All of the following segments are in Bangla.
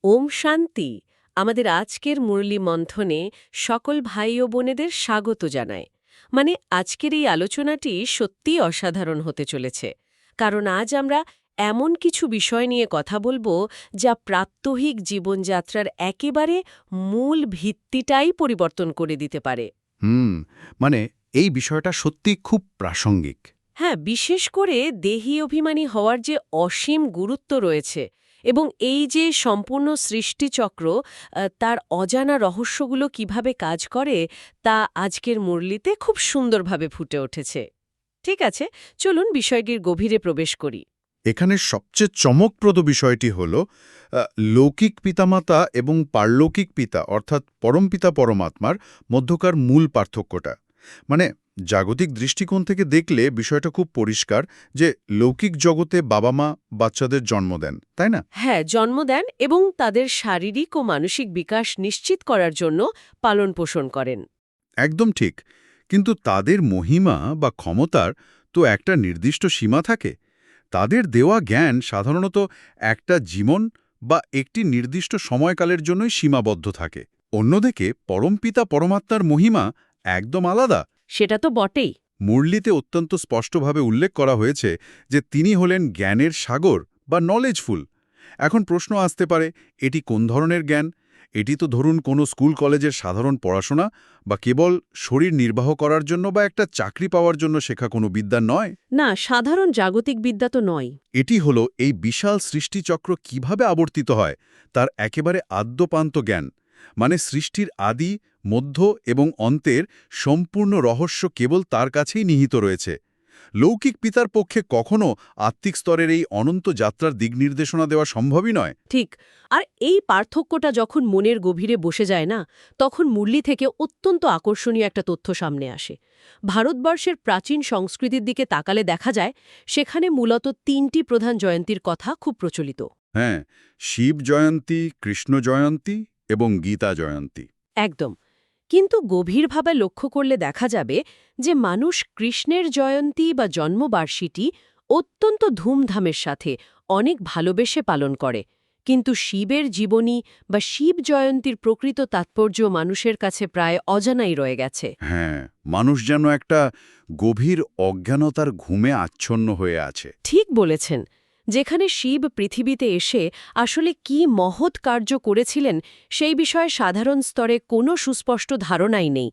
ওম শান্তি। আমাদের আজকের মুরলী মন্থনে সকল ভাই ও বোনেদের স্বাগত জানায়। আজকের এই আলোচনাটি সত্যিই অসাধারণ হতে চলেছে, কারণ আজ আমরা এমন কিছু বিষয় নিয়ে কথা বলবো যা প্রাত্যহিক জীবনযাত্রার একেবারে মূল ভিত্তিটাই পরিবর্তন করে দিতে পারে। হুম মানে এই বিষয়টা সত্যি খুব প্রাসঙ্গিক। হ্যাঁ, বিশেষ করে দেহী অভিমানী হওয়ার যে অসীম গুরুত্ব রয়েছে এবং এই যে সম্পূর্ণ সৃষ্টিচক্র, তার অজানা রহস্যগুলো কিভাবে কাজ করে তা আজকের মুরলিতে খুব সুন্দরভাবে ফুটে উঠেছে। ঠিক আছে, চলুন বিষয়টির গভীরে প্রবেশ করি। এখানে সবচেয়ে চমকপ্রদ বিষয়টি হল লৌকিক পিতামাতা এবং পারলৌকিক পিতা অর্থাৎ পরমপিতা পরমাত্মার মধ্যকার মূল পার্থক্যটা। মানে জাগতিক দৃষ্টিকোণ থেকে দেখলে বিষয়টা খুব পরিষ্কার যে লৌকিক জগতে বাবা মা বাচ্চাদের জন্ম দেন, তাই না? হ্যাঁ, জন্ম দেন এবং তাদের শারীরিক ও মানসিক বিকাশ নিশ্চিত করার জন্য পালন পোষণ করেন। একদম ঠিক। কিন্তু তাদের মহিমা বা ক্ষমতার তো একটা নির্দিষ্ট সীমা থাকে। তাদের দেওয়া জ্ঞান সাধারণত একটা জীবন বা একটি নির্দিষ্ট সময়কালের জন্যই সীমাবদ্ধ থাকে। অন্যদিকে পরমপিতা পরমাত্মার মহিমা একদম আলাদা। সেটা তো বটেই। মুরলিতে অত্যন্ত স্পষ্টভাবে উল্লেখ করা হয়েছে যে তিনি হলেন জ্ঞানের সাগর বা নলেজফুল। এখন প্রশ্ন আসতে পারে, এটি কোন ধরনের জ্ঞান? এটি তো ধরুন কোনো স্কুল কলেজের সাধারণ পড়াশোনা বা কেবল শরীর নির্বাহ করার জন্য বা একটা চাকরি পাওয়ার জন্য শেখা কোনো বিদ্যা নয়। না, সাধারণ জাগতিক বিদ্যা তো নয়। এটি হলো এই বিশাল সৃষ্টিচক্র কিভাবে আবর্তিত হয় তার একেবারে আদ্যপান্ত জ্ঞান। মানে সৃষ্টির আদি, মধ্য এবং অন্তের সম্পূর্ণ রহস্য কেবল তার কাছেই নিহিত রয়েছে। লৌকিক পিতার পক্ষে কখনো আত্মিক স্তরের এই অনন্ত যাত্রার দিকনির্দেশনা দেওয়া সম্ভবই নয়। ঠিক। আর এই পার্থক্যটা যখন মনের গভীরে বসে যায় না, তখন মুরলি থেকে অত্যন্ত আকর্ষণীয় একটা তথ্য সামনে আসে। ভারতবর্ষের প্রাচীন সংস্কৃতির দিকে তাকালে দেখা যায় সেখানে মূলত ৩টি প্রধান জয়ন্তীর কথা খুব প্রচলিত। হ্যাঁ, শিব জয়ন্তী, কৃষ্ণ জয়ন্তী এবং গীতা জয়ন্তী। একদম। কিন্তু গভীরভাবে লক্ষ্য করলে দেখা যাবে যে মানুষ কৃষ্ণের জয়ন্তী বা জন্মবার্ষিকী অত্যন্ত ধুমধামের সাথে অনেক ভালোবেসে পালন করে, কিন্তু শিবের জীবনী বা শিব জয়ন্তীর প্রকৃত তাৎপর্য মানুষের কাছে প্রায় অজানাই রয়ে গেছে। হ্যাঁ, মানুষ যেন একটা গভীর অজ্ঞানতার ঘুমে আচ্ছন্ন হয়ে আছে। ঠিক বলেছেন। যেখানে শিব পৃথিবীতে এসে আসলে কি মহৎ কার্য করেছিলেন সেই বিষয়ে সাধারণ স্তরে কোনো সুস্পষ্ট ধারণাই নেই।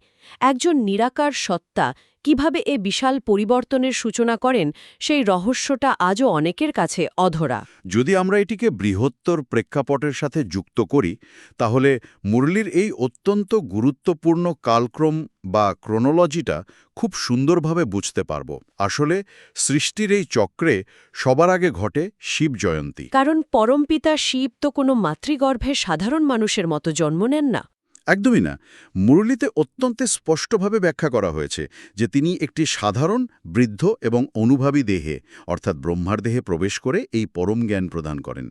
একজন নিরাকার সত্তা কিভাবে এ বিশাল পরিবর্তনের সূচনা করেন সেই রহস্যটা আজও অনেকের কাছে অধরা। যদি আমরা এটিকে বৃহত্তর প্রেক্ষাপটের সাথে যুক্ত করি, তাহলে মুরলির এই অত্যন্ত গুরুত্বপূর্ণ কালক্রম বা ক্রোনোলজিটা খুব সুন্দরভাবে বুঝতে পারব। আসলে সৃষ্টির এই চক্রে সবার আগে ঘটে শিব জয়ন্তী। কারণ পরমপিতা শিব তো কোনো মাতৃগর্ভে সাধারণ মানুষের মতো জন্ম নেন না। একদমই না। মুরলিতে অত্যন্ত স্পষ্টভাবে ব্যাখ্যা করা হয়েছে যে তিনি একটি সাধারণ, বৃদ্ধ এবং অনুভাবী দেহে অর্থাৎ ব্রহ্মার দেহে প্রবেশ করে এই পরম জ্ঞান প্রদান করেন।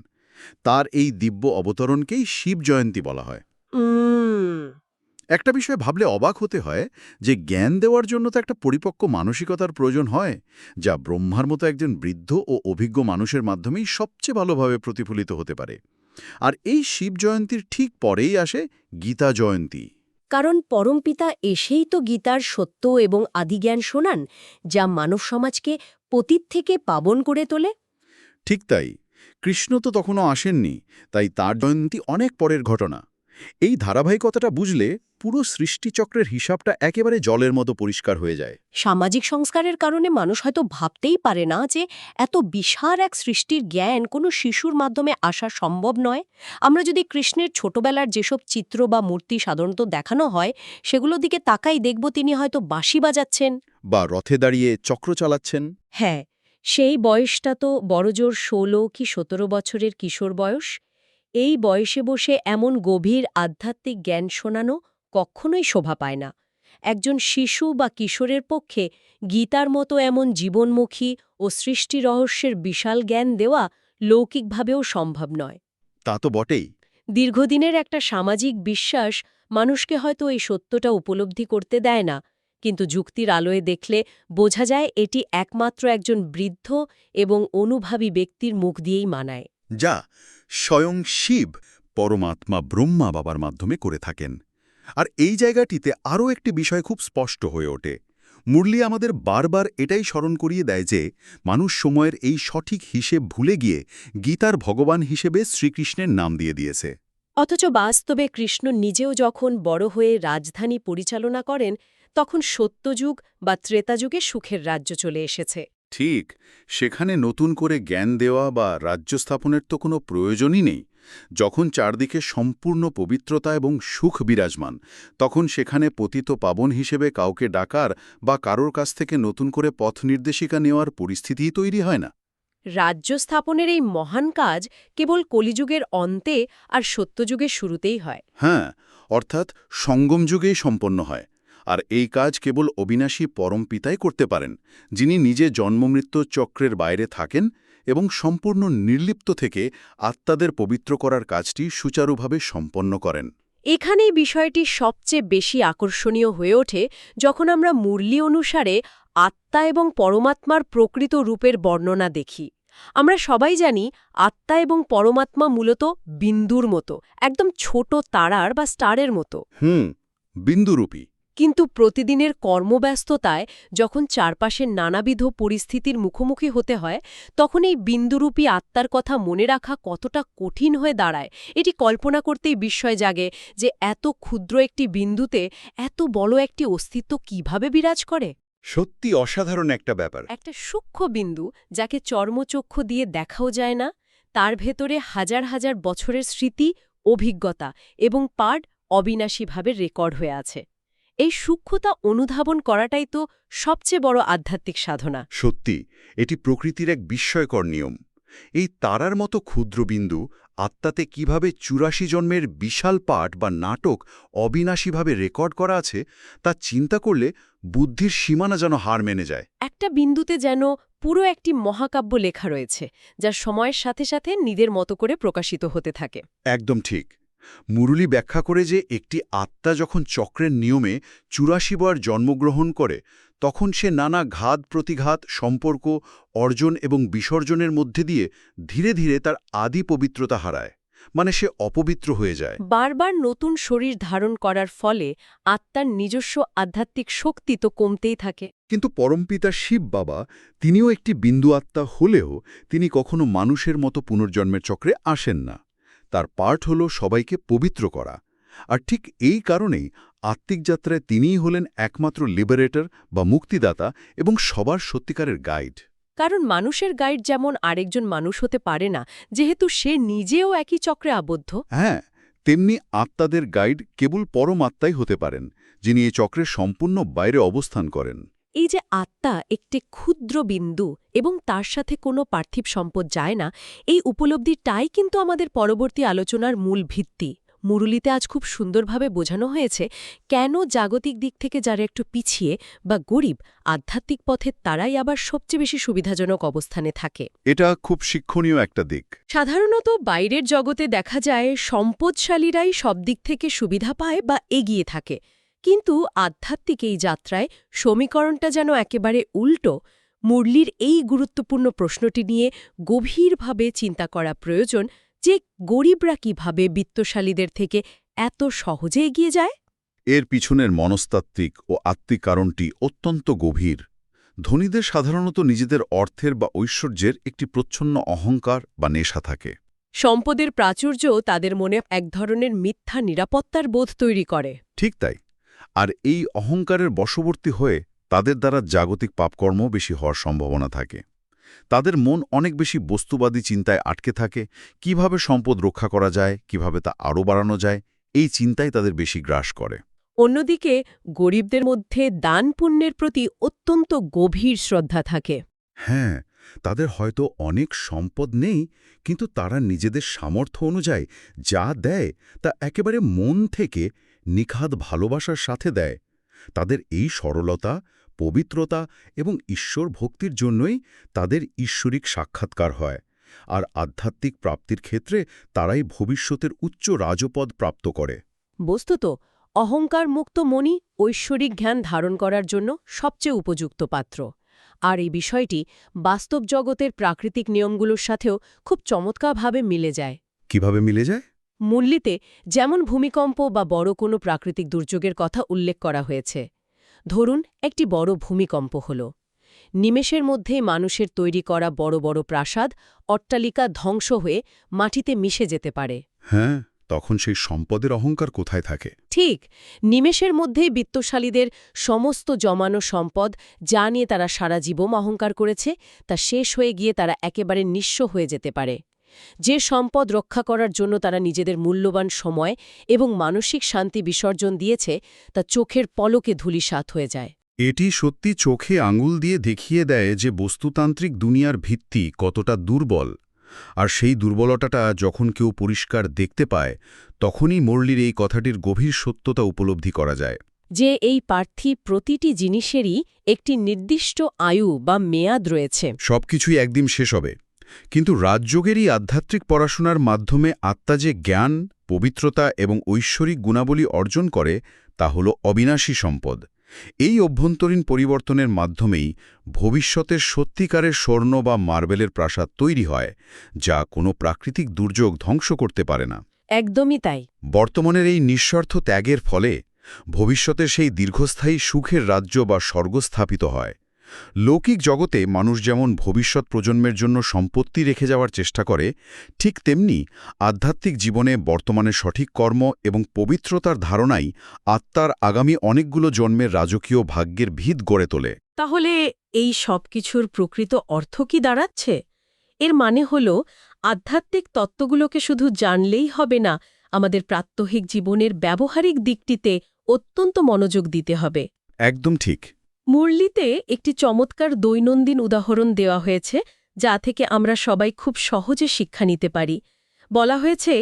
তার এই দিব্য অবতরণকেই শিব জয়ন্তী বলা হয়। উম একটা বিষয় ভাবলে অবাক হতে হয় যে জ্ঞান দেওয়ার জন্য তো একটা পরিপক্ক মানসিকতার প্রয়োজন হয়, যা ব্রহ্মার মতো একজন বৃদ্ধ ও অভিজ্ঞ মানুষের মাধ্যমেই সবচেয়ে ভালোভাবে প্রতিফলিত হতে পারে। আর এই শিব জয়ন্তীর ঠিক পরেই আসে গীতা জয়ন্তী। কারণ পরমপিতা এসেই তো গীতার সত্য এবং আদিজ্ঞান শোনান, যা মানব সমাজকে পতীত থেকে পাবন করে তোলে। ঠিক তাই। কৃষ্ণ তো তখনও আসেননি, তাই তার জয়ন্তী অনেক পরের ঘটনা। এই ধারাবাহিকতাটা বুঝলে পুরো সৃষ্টিচক্রের হিসাবটা একেবারে জলের মতো পরিষ্কার হয়ে যায়। সামাজিক সংস্কারের কারণে মানুষ হয়তো ভাবতেই পারে না যে এত বিশাল এক সৃষ্টির জ্ঞান কোনো শিশুর মাধ্যমে আসা সম্ভব নয়। আমরা যদি কৃষ্ণের ছোটবেলার যেসব চিত্র বা মূর্তি সাধারণত দেখানো হয় সেগুলোর দিকে তাকাই, দেখব তিনি হয়তো বাঁশি বাজাচ্ছেন বা রথে দাঁড়িয়ে চক্র চালাচ্ছেন। হ্যাঁ, সেই বয়সটা তো বড়জোর ১৬ কি ১৭ বছরের কিশোর বয়স। এই বয়সে বসে এমন গভীর আধ্যাত্মিক জ্ঞান শোনানো কখনোই শোভা পায় না। একজন শিশু বা কিশোরের পক্ষে গীতার মতো এমন জীবনমুখী ও সৃষ্টি রহস্যের বিশাল জ্ঞান দেওয়া লৌকিকভাবেও সম্ভব নয়। তা তো বটেই। দীর্ঘদিনের একটা সামাজিক বিশ্বাস মানুষকে হয়তো এই সত্যটা উপলব্ধি করতে দেয় না, কিন্তু যুক্তির আলোয় দেখলে বোঝা যায় এটি একমাত্র একজন বৃদ্ধ এবং অনুভাবী ব্যক্তির মুখ দিয়েই মানায়। যা স্বয়ং শিব পরমাত্মা ব্রহ্মা বাবার মাধ্যমে করে থাকেন। আর এই জায়গাটিতে আরও একটি বিষয় খুব স্পষ্ট হয়ে ওঠে। মুরলি আমাদের বারবার এটাই স্মরণ করিয়ে দেয় যে মানুষ সময়ের এই সঠিক হিসেব ভুলে গিয়ে গীতার ভগবান হিসেবে শ্রীকৃষ্ণের নাম দিয়ে দিয়েছে। অথচ বাস্তবে কৃষ্ণ নিজেও যখন বড় হয়ে রাজধানী পরিচালনা করেন তখন সত্যযুগ বা ত্রেতাযুগে সুখের রাজ্য চলে এসেছে। ঠিক, সেখানে নতুন করে জ্ঞান দেওয়া বা রাজ্য স্থাপনের তো কোনো প্রয়োজনই নেই। যখন চারদিকে সম্পূর্ণ পবিত্রতা এবং সুখ বিরাজমান, তখন সেখানে পতিত পাবন হিসেবে কাউকে ডাকার বা কারোর কাছ থেকে নতুন করে পথ নির্দেশিকা নেওয়ার পরিস্থিতিই তৈরি হয় না। রাজ্য স্থাপনের এই মহান কাজ কেবল কলিযুগের অন্তে আর সত্যযুগের শুরুতেই হয়। হ্যাঁ, অর্থাৎ সঙ্গম যুগেই সম্পন্ন হয়। আর এই কাজ কেবল অবিনাশী পরম পিতাই করতে পারেন, যিনি নিজে জন্মমৃত্যুর চক্রের বাইরে থাকেন এবং সম্পূর্ণ নির্লিপ্ত থেকে আত্মাদের পবিত্র করার কাজটি সুচারুভাবে সম্পন্ন করেন। এখানেই বিষয়টি সবচেয়ে বেশি আকর্ষণীয় হয়ে ওঠে যখন আমরা মুরলি অনুসারে আত্মা এবং পরমাত্মার প্রকৃত রূপের বর্ণনা দেখি। আমরা সবাই জানি আত্মা এবং পরমাত্মা মূলত বিন্দুর মতো, একদম ছোট তারার বা স্টারের মতো। বিন্দুরূপী। কিন্তু প্রতিদিনের কর্মব্যস্ততায় যখন চারপাশের নানাবিধ পরিস্থিতির মুখোমুখি হতে হয়, তখন এই বিন্দুরূপী আত্মার কথা মনে রাখা কতটা কঠিন হয়ে দাঁড়ায় এটি কল্পনা করতেই বিস্ময় জাগে যে এত ক্ষুদ্র একটি বিন্দুতে এত বড় একটি অস্তিত্ব কিভাবে বিরাজ করে। সত্যি অসাধারণ একটা ব্যাপার। একটা সূক্ষ্ম বিন্দু যাকে চর্মচক্ষু দিয়ে দেখাও যায় না, তার ভেতরে হাজার হাজার বছরের স্মৃতি, অভিজ্ঞতা এবং পাঠ অবিনাশীভাবে রেকর্ড হয়ে আছে। এই সূক্ষ্মতা অনুধাবন করাটাই তো সবচেয়ে বড় আধ্যাত্মিক সাধনা। সত্যি, এটি প্রকৃতির এক বিস্ময়কর নিয়ম। এই তারার মতো ক্ষুদ্র বিন্দু আত্মাতে কিভাবে ৮৪ জন্মের বিশাল পাঠ বা নাটক অবিনাশীভাবে রেকর্ড করা আছে, তা চিন্তা করলে বুদ্ধির সীমানা যেন হার মেনে যায়। একটা বিন্দুতে যেন পুরো একটি মহাকাব্য লেখা রয়েছে, যা সময়ের সাথে সাথে নিজের মতো করে প্রকাশিত হতে থাকে। একদম ঠিক। মুরলী ব্যাখ্যা করে যে একটি আত্মা যখন চক্রের নিয়মে ৮৪ বার জন্মগ্রহণ করে, তখন সে নানা ঘাত প্রতিঘাত, সম্পর্ক, অর্জন এবং বিসর্জনের মধ্যে দিয়ে ধীরে ধীরে তার আদি পবিত্রতা হারায়, মানে সে অপবিত্র হয়ে যায়। বারবার নতুন শরীর ধারণ করার ফলে আত্মার নিজস্ব আধ্যাত্মিক শক্তি তো কমতেই থাকে। কিন্তু পরমপিতা শিব বাবা, তিনিও একটি বিন্দু আত্মা হলেও তিনি কখনো মানুষের মতো পুনর্জন্মের চক্রে আসেন না। তার পার্ট হল সবাইকে পবিত্র করা। আর ঠিক এই কারণেই আত্মিক যাত্রায় তিনিই হলেন একমাত্র লিবারেটর বা মুক্তিদাতা এবং সবার সত্যিকারের গাইড। কারণ মানুষের গাইড যেমন আরেকজন মানুষ হতে পারে না, যেহেতু সে নিজেও একই চক্রে আবদ্ধ। হ্যাঁ, তেমনি আত্মাদের গাইড কেবল পরমাত্মাই হতে পারেন, যিনি এই চক্রের সম্পূর্ণ বাইরে অবস্থান করেন। এই যে আত্মা একটি ক্ষুদ্র বিন্দু এবং তার সাথে কোনো পার্থিব সম্পদ যায় না, এই উপলব্ধিটাই কিন্তু আমাদের পরবর্তী আলোচনার মূল ভিত্তি। মুরুলিতে আজ খুব সুন্দরভাবে বোঝানো হয়েছে কেন জাগতিক দিক থেকে যারা একটু পিছিয়ে বা গরিব, আধ্যাত্মিক পথে তারাই আবার সবচেয়ে বেশি সুবিধাজনক অবস্থানে থাকে। এটা খুব শিক্ষণীয় একটা দিক। সাধারণত বাইরের জগতে দেখা যায় সম্পদশালীরাই সব দিক থেকে সুবিধা পায় বা এগিয়ে থাকে, কিন্তু আধ্যাত্মিক এই যাত্রায় সমীকরণটা যেন একেবারে উল্টো। মুরলির এই গুরুত্বপূর্ণ প্রশ্নটি নিয়ে গভীরভাবে চিন্তা করা প্রয়োজন যে গরিবরা কিভাবে বিত্তশালীদের থেকে এত সহজে এগিয়ে যায়। এর পিছনের মনস্তাত্ত্বিক ও আত্মিক কারণটি অত্যন্ত গভীর। ধনীদের সাধারণত নিজেদের অর্থের বা ঐশ্বর্যের একটি প্রচ্ছন্ন অহংকার বা নেশা থাকে। সম্পদের প্রাচুর্য তাদের মনে এক ধরনের মিথ্যা নিরাপত্তার বোধ তৈরি করে। ঠিক তাই। আর এই অহংকারের বশবর্তী হয়ে তাদের দ্বারা জাগতিক পাপকর্ম বেশি হওয়ার সম্ভাবনা থাকে। তাদের মন অনেক বেশি বস্তুবাদী চিন্তায় আটকে থাকে। কিভাবে সম্পদ রক্ষা করা যায়, কিভাবে তা আরও বাড়ানো যায়, এই চিন্তাই তাদের বেশি গ্রাস করে। অন্যদিকে গরিবদের মধ্যে দান পুণ্যের প্রতি অত্যন্ত গভীর শ্রদ্ধা থাকে। হ্যাঁ, তাদের হয়তো অনেক সম্পদ নেই, কিন্তু তারা নিজেদের সামর্থ্য অনুযায়ী যা দেয় তা একেবারে মন থেকে নিখাদ ভালোবাসার সাথে দেয়। তাদের এই সরলতা, পবিত্রতা এবং ঈশ্বর ভক্তির জন্যই তাদের ঈশ্বরিক সাক্ষাৎকার হয়। আর আধ্যাত্মিক প্রাপ্তির ক্ষেত্রে তারাই ভবিষ্যতের উচ্চ রাজপদ প্রাপ্ত করে। বস্তুত অহংকার মুক্ত মনই ঐশ্বরিক জ্ঞান ধারণ করার জন্য সবচেয়ে উপযুক্ত পাত্র। আর এই বিষয়টি বাস্তব জগতের প্রাকৃতিক নিয়মগুলোর সাথেও খুব চমৎকারভাবে মিলে যায়। কিভাবে মিলে যায়? মূল্যতে যেমন ভূমিকম্প বা বড় কোনো প্রাকৃতিক দুর্যোগের কথা উল্লেখ করা হয়েছে। ধরুন একটি বড় ভূমিকম্প হল, নিমেষের মধ্যেই মানুষের তৈরি করা বড় বড় প্রাসাদ, অট্টালিকা ধ্বংস হয়ে মাটিতে মিশে যেতে পারে। হ্যাঁ, তখন সেই সম্পদের অহংকার কোথায় থাকে? ঠিক, নিমেষের মধ্যেই বিত্তশালীদের সমস্ত জমানো সম্পদ, যা নিয়ে তারা সারা জীবন অহংকার করেছে, তা শেষ হয়ে গিয়ে তারা একেবারে নিঃস্ব হয়ে যেতে পারে। যে সম্পদ রক্ষা করার জন্য তারা নিজেদের মূল্যবান সময় এবং মানসিক শান্তি বিসর্জন দিয়েছে, তা চোখের পলকে ধূলিসাৎ হয়ে যায়। এটি সত্যি চোখে আঙুল দিয়ে দেখিয়ে দেয় যে বস্তুতান্ত্রিক দুনিয়ার ভিত্তি কতটা দুর্বল। আর সেই দুর্বলতাটা যখন কেউ পরিষ্কার দেখতে পায়, তখনই মুরলির এই কথাটির গভীর সত্যতা উপলব্ধি করা যায়। যে এই পার্থিব প্রতিটি জিনিসেরই একটি নির্দিষ্ট আয়ু বা মেয়াদ রয়েছে। সবকিছুই একদিন শেষ হবে, কিন্তু রাজযোগেরই আধ্যাত্মিক পড়াশোনার মাধ্যমে আত্মা যে জ্ঞান, পবিত্রতা এবং ঐশ্বরিক গুণাবলী অর্জন করে, তা হল অবিনাশী সম্পদ। এই অভ্যন্তরীণ পরিবর্তনের মাধ্যমেই ভবিষ্যতের সত্যিকারের স্বর্ণ বা মার্বেলের প্রাসাদ তৈরি হয়, যা কোনো প্রাকৃতিক দুর্যোগ ধ্বংস করতে পারে না। একদমই তাই। বর্তমানের এই নিঃস্বার্থ ত্যাগের ফলে ভবিষ্যতে সেই দীর্ঘস্থায়ী সুখের রাজ্য বা স্বর্গ স্থাপিত হয়। লৌকিক জগতে মানুষ যেমন ভবিষ্যৎ প্রজন্মের জন্য সম্পত্তি রেখে যাওয়ার চেষ্টা করে, ঠিক তেমনি আধ্যাত্মিক জীবনে বর্তমানে সঠিক কর্ম এবং পবিত্রতার ধারণাই আত্মার আগামী অনেকগুলো জন্মের রাজকীয় ভাগ্যের ভিত গড়ে তোলে। তাহলে এই সব কিছুর প্রকৃত অর্থ কি দাঁড়াচ্ছে? এর মানে হল, আধ্যাত্মিক তত্ত্বগুলোকে শুধু জানলেই হবে না, আমাদের প্রাত্যহিক জীবনের ব্যবহারিক দিকটিতে অত্যন্ত মনোযোগ দিতে হবে। একদম ঠিক। মুরলিতে একটি চমৎকার দৈনন্দিন উদাহরণ দেওয়া হয়েছে, যা থেকে আমরা সবাই খুব সহজে শিক্ষা নিতে পারি। বলা হয়েছে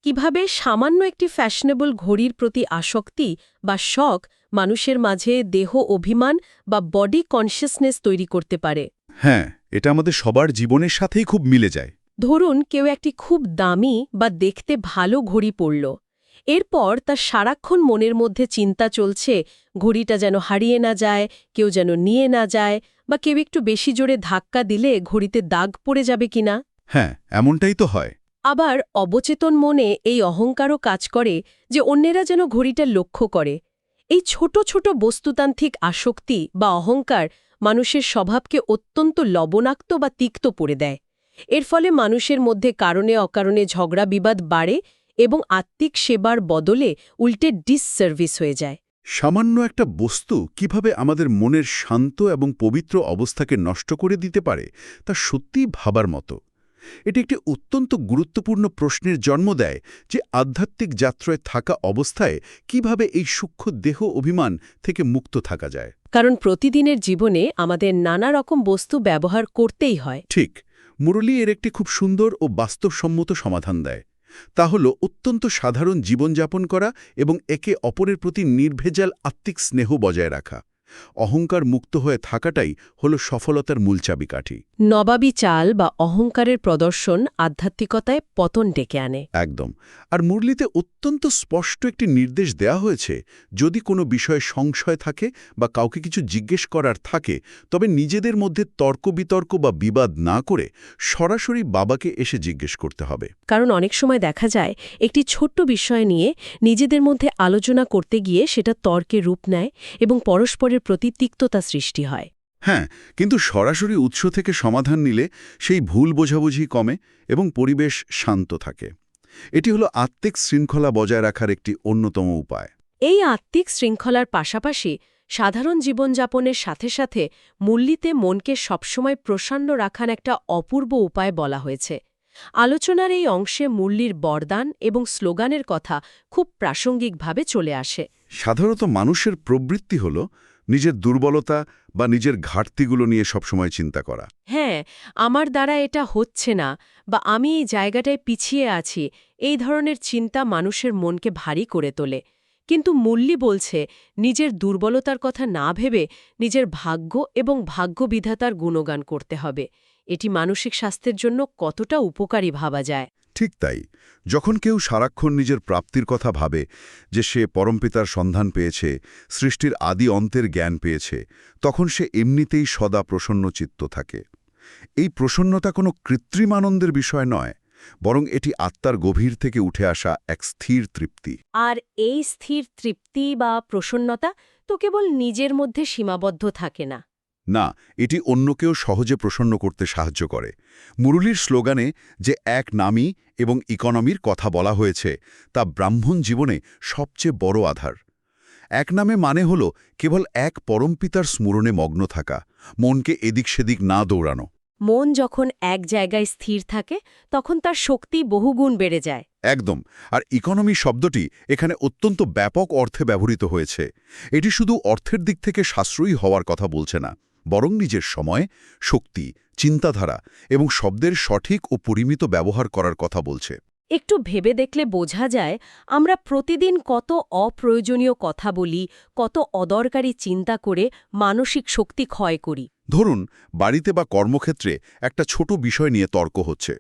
কিভাবে সামান্য একটি ফ্যাশনেবল ঘড়ির প্রতি আসক্তি বা শখ মানুষের মাঝে দেহ অভিমান বা বডি কনসিয়াসনেস তৈরি করতে পারে। হ্যাঁ, এটা আমাদের সবার জীবনের সাথেই খুব মিলে যায়। ধরুন কেউ একটি খুব দামি বা দেখতে ভালো ঘড়ি পরল, এরপর তার সারাক্ষণ মনের মধ্যে চিন্তা চলছে ঘড়িটা যেন হারিয়ে না যায়, কেউ যেন নিয়ে না যায়, বা কেউ একটু বেশি জোরে ধাক্কা দিলে ঘড়িতে দাগ পড়ে যাবে কিনা। হ্যাঁ, এমনটাই তো হয়। আবার অবচেতন মনে এই অহংকারও কাজ করে যে অন্যেরা যেন ঘড়িটা লক্ষ্য করে। এই ছোট ছোট বস্তুতান্ত্রিক আসক্তি বা অহংকার মানুষের স্বভাবকে অত্যন্ত লবণাক্ত বা তিক্ত করে দেয়। এর ফলে মানুষের মধ্যে কারণে অকারণে ঝগড়া বিবাদ বাড়ে এবং আত্মিক সেবার বদলে উল্টে ডিসসার্ভিস হয়ে যায়। সামান্য একটা বস্তু কিভাবে আমাদের মনের শান্ত এবং পবিত্র অবস্থাকে নষ্ট করে দিতে পারে, তা সত্যিই ভাবার মতো। এটি একটি অত্যন্ত গুরুত্বপূর্ণ প্রশ্নের জন্ম দেয় যে আধ্যাত্মিক যাত্রায় থাকা অবস্থায় কিভাবে এই সূক্ষ্ম দেহ অভিমান থেকে মুক্ত থাকা যায়। কারণ প্রতিদিনের জীবনে আমাদের নানা রকম বস্তু ব্যবহার করতেই হয়। ঠিক, মুরলী এর একটি খুব সুন্দর ও বাস্তবসম্মত সমাধান দেয়। তা হল অত্যন্ত সাধারণ জীবনযাপন করা এবং একে অপরের প্রতি নির্ভেজাল আত্মিক স্নেহ বজায় রাখা। অহংকার মুক্ত হয়ে থাকাটাই হল সফলতার মূল চাবিকাঠি। নবাবী চাল বা অহংকারের প্রদর্শন আধ্যাত্মিকতায় পতন ডেকে আনে। একদম। আর মুরলীতে অত্যন্ত স্পষ্ট একটি নির্দেশ দেয়া হয়েছে, যদি কোনো বিষয়ে সংশয় থাকে বা কাউকে কিছু জিজ্ঞেস করার থাকে, তবে নিজেদের মধ্যে তর্ক বিতর্ক বা বিবাদ না করে সরাসরি বাবাকে এসে জিজ্ঞেস করতে হবে। কারণ অনেক সময় দেখা যায় একটি ছোট্ট বিষয় নিয়ে নিজেদের মধ্যে আলোচনা করতে গিয়ে সেটা তর্কে রূপ নেয় এবং পরস্পরের প্রতি তিক্ততা সৃষ্টি হয়। হ্যাঁ, কিন্তু সরাসরি উৎস থেকে সমাধান নিলে সেই ভুল বোঝাবুঝি কমে এবং পরিবেশ শান্ত থাকে। এটি হলো আত্মিক শৃঙ্খলা বজায় রাখার একটি অন্যতম উপায়। এই আত্মিক শৃঙ্খলার পাশাপাশি সাধারণ জীবনযাপনের সাথে সাথে মুরলিতে মনকে সবসময় প্রসন্ন রাখার একটা অপূর্ব উপায় বলা হয়েছে। আলোচনার এই অংশে মুরলির বরদান এবং স্লোগানের কথা খুব প্রাসঙ্গিকভাবে চলে আসে। সাধারণত মানুষের প্রবৃত্তি হল নিজের দুর্বলতা বা নিজের ঘাটতিগুলো নিয়ে সবসময় চিন্তা করা। হ্যাঁ, আমার দ্বারা এটা হচ্ছে না, বা আমি এই জায়গাটায় পিছিয়ে আছি, এই ধরনের চিন্তা মানুষের মনকে ভারী করে তোলে। কিন্তু মুরলি বলছে নিজের দুর্বলতার কথা না ভেবে নিজের ভাগ্য এবং ভাগ্যবিধাতার গুণগান করতে হবে। এটি মানসিক স্বাস্থ্যের জন্য কতটা উপকারী ভাবা যায়। ঠিক তাই। যখন কেউ সারাক্ষণ নিজের প্রাপ্তির কথা ভাবে, যে সে পরমপিতার সন্ধান পেয়েছে, সৃষ্টির আদি অন্তের জ্ঞান পেয়েছে, তখন সে এমনিতেই সদা প্রসন্ন চিত্ত থাকে। এই প্রসন্নতা কোনো কৃত্রিম আনন্দের বিষয় নয়, বরং এটি আত্মার গভীর থেকে উঠে আসা এক স্থির তৃপ্তি। আর এই স্থির তৃপ্তি বা প্রসন্নতা তো কেবল নিজের মধ্যে সীমাবদ্ধ থাকে না। না, এটি অন্যকেও সহজে প্রসন্ন করতে সাহায্য করে। মুরলীর স্লোগানে যে এক নামী এবং ইকোনমির কথা বলা হয়েছে তা ব্রাহ্মণ জীবনে সবচেয়ে বড় আধার। এক নামে মানে হল কেবল এক পরমপিতার স্মরণে মগ্ন থাকা, মনকে এদিক সেদিক না দৌড়ানো। মন যখন এক জায়গায় স্থির থাকে তখন তার শক্তি বহুগুণ বেড়ে যায়। একদম। আর ইকোনমি শব্দটি এখানে অত্যন্ত ব্যাপক অর্থে ব্যবহৃত হয়েছে। এটি শুধু অর্থের দিক থেকে সাশ্রয়ী হওয়ার কথা বলছে না, বরং নিজের সময়, শক্তি, চিন্তাধারা এবং শব্দের সঠিক ও পরিমিত ব্যবহার করার কথা বলছে। একটু ভেবে দেখলে বোঝা যায় আমরা প্রতিদিন কত অপ্রয়োজনীয় কথা বলি, কত অদরকারি চিন্তা করে মানসিক শক্তি ক্ষয় করি। ধরুন, বাড়িতে বা কর্মক্ষেত্রে একটা ছোট বিষয় নিয়ে তর্ক হচ্ছে।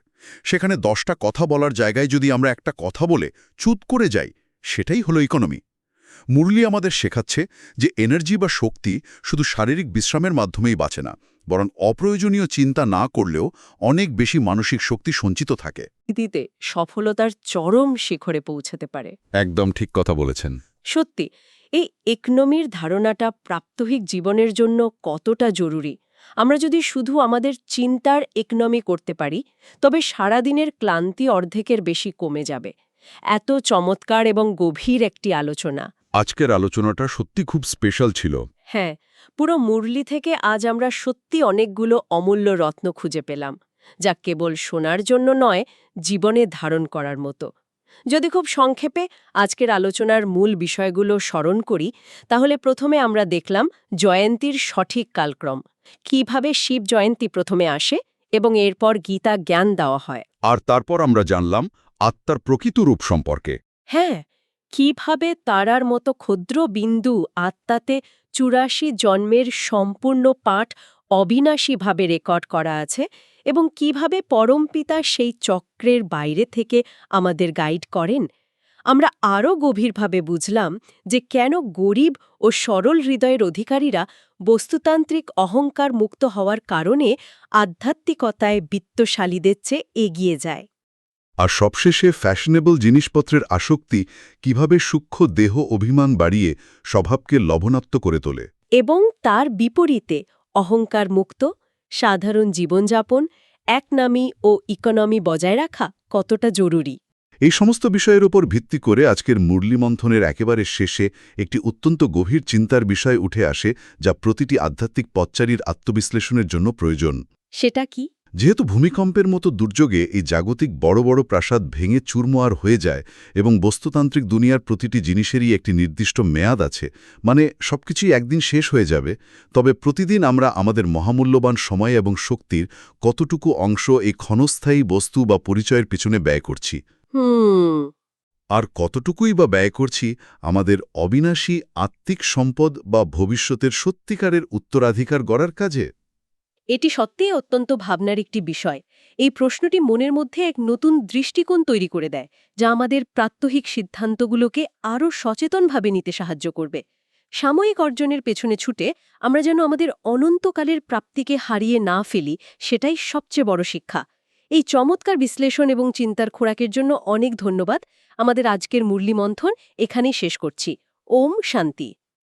সেখানে 10টা কথা বলার জায়গায় যদি আমরা একটা কথা বলে চুপ করে যাই, সেটাই হলো ইকোনমি। মুরলী আমাদের শেখাচ্ছে যে এনার্জি বা শক্তি শুধু শারীরিক বিশ্রামের মাধ্যমেই বাঁচে না, বরং অপ্রয়োজনীয় চিন্তা না করলেও অনেক বেশি মানসিক শক্তি সঞ্চিত থাকে। দিতে সফলতার চরম শিখরে পৌঁছাতে পারে। একদম ঠিক কথা বলেছেন। সত্যি, এই ইকোনমির ধারণাটা প্রাত্যহিক জীবনের জন্য কতটা জরুরি। আমরা যদি শুধু আমাদের চিন্তার ইকোনমি করতে পারি, তবে সারাদিনের ক্লান্তি অর্ধেকের বেশি কমে যাবে। এত চমৎকার এবং গভীর একটি আলোচনা। আজকের আলোচনাটা সত্যি খুব স্পেশাল ছিল। হ্যাঁ, পুরো মুরলি থেকে আজ আমরা সত্যি অনেকগুলো অমূল্য রত্ন খুঁজে পেলাম, যা কেবল শোনার জন্য নয়, জীবনে ধারণ করার মতো। যদি খুব সংক্ষেপে আজকের আলোচনার মূল বিষয়গুলো স্মরণ করি, তাহলে প্রথমে আমরা দেখলাম জয়ন্তীর সঠিক কালক্রম, কিভাবে শিব জয়ন্তী প্রথমে আসে এবং এরপর গীতা জ্ঞান দেওয়া হয়। আর তারপর আমরা জানলাম আত্মার প্রকৃত রূপ সম্পর্কে। হ্যাঁ, কিভাবে তারার মতো ক্ষুদ্র বিন্দু আত্মাতে ৮৪ জন্মের সম্পূর্ণ পাঠ অবিনাশীভাবে রেকর্ড করা আছে এবং কিভাবে পরমপিতা সেই চক্রের বাইরে থেকে আমাদের গাইড করেন। আমরা আরও গভীরভাবে বুঝলাম যে কেন গরিব ও সরল হৃদয়ের অধিকারীরা বস্তুতান্ত্রিক অহংকার মুক্ত হওয়ার কারণে আধ্যাত্মিকতায় বিত্তশালীদের চেয়ে এগিয়ে যায়। আর সবশেষে ফ্যাশনেবল জিনিসপত্রের আসক্তি কিভাবে সূক্ষ্ম দেহ অভিমান বাড়িয়ে স্বভাবকে লবণাক্ত করে তোলে। এবং তার বিপরীতে অহংকার মুক্ত সাধারণ জীবনযাপন, একনামী ও ইকোনমি বজায় রাখা কতটা জরুরি। এই সমস্ত বিষয়ের উপর ভিত্তি করে আজকের মুরলী মন্থনের একেবারে শেষে একটি অত্যন্ত গভীর চিন্তার বিষয় উঠে আসে, যা প্রতিটি আধ্যাত্মিক পথচারীর আত্মবিশ্লেষণের জন্য প্রয়োজন। সেটা কি? যেহেতু ভূমিকম্পের মতো দুর্যোগে এই জাগতিক বড় বড় প্রাসাদ ভেঙে চুরমার হয়ে যায় এবং বস্তুতান্ত্রিক দুনিয়ার প্রতিটি জিনিসেরই একটি নির্দিষ্ট মেয়াদ আছে, মানে সবকিছুই একদিন শেষ হয়ে যাবে, তবে প্রতিদিন আমরা আমাদের মহামূল্যবান সময় এবং শক্তির কতটুকু অংশ এই ক্ষণস্থায়ী বস্তু বা পরিচয়ের পিছনে ব্যয় করছি, আর কতটুকুই বা ব্যয় করছি আমাদের অবিনাশী আত্মিক সম্পদ বা ভবিষ্যতের সত্যিকারের উত্তরাধিকার গড়ার কাজে। এটি সত্যিই অত্যন্ত ভাবনার একটি বিষয়। এই প্রশ্নটি মনের মধ্যে এক নতুন দৃষ্টিকোণ তৈরি করে দেয়, যা আমাদের প্রাত্যহিক সিদ্ধান্তগুলোকে আরও সচেতনভাবে নিতে সাহায্য করবে। সাময়িক অর্জনের পেছনে ছুটে আমরা যেন আমাদের অনন্তকালের প্রাপ্তিকে হারিয়ে না ফেলি, সেটাই সবচেয়ে বড় শিক্ষা। এই চমৎকার বিশ্লেষণ এবং চিন্তার খোরাকের জন্য অনেক ধন্যবাদ। আমাদের আজকের মুরলী মন্থন এখানেই শেষ করছি। ওম শান্তি।